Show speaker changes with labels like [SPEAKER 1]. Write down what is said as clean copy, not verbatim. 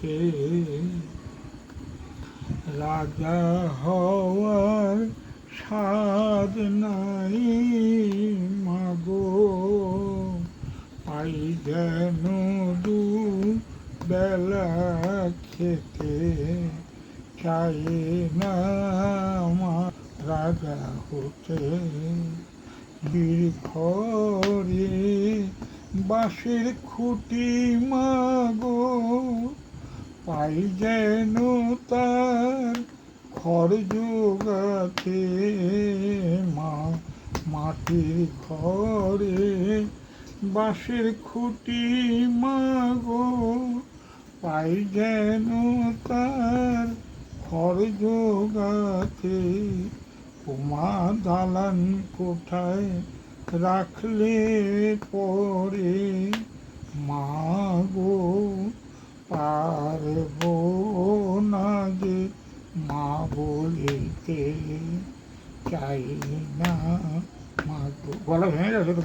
[SPEAKER 1] খেতে, রাজা হওয়ার স্বাদ নাই মাগো, পাই যেন দু বেলা খেতে, চাই না আমার রাজা হতে। বীরখড়ে বাঁশের খুঁটি মাগো, পাই যেন তার খড় জোগাতে, মা মাটির ঘরে বাঁশের খুঁটি মাগো, পাই যেন তার খড় জোগাতে। ওমা দালান কোঠায় রাখলে পরে মাগো, পারব না যে মা বলিতে, চাই না মাগো। গলা ভেঙে গেছে তো।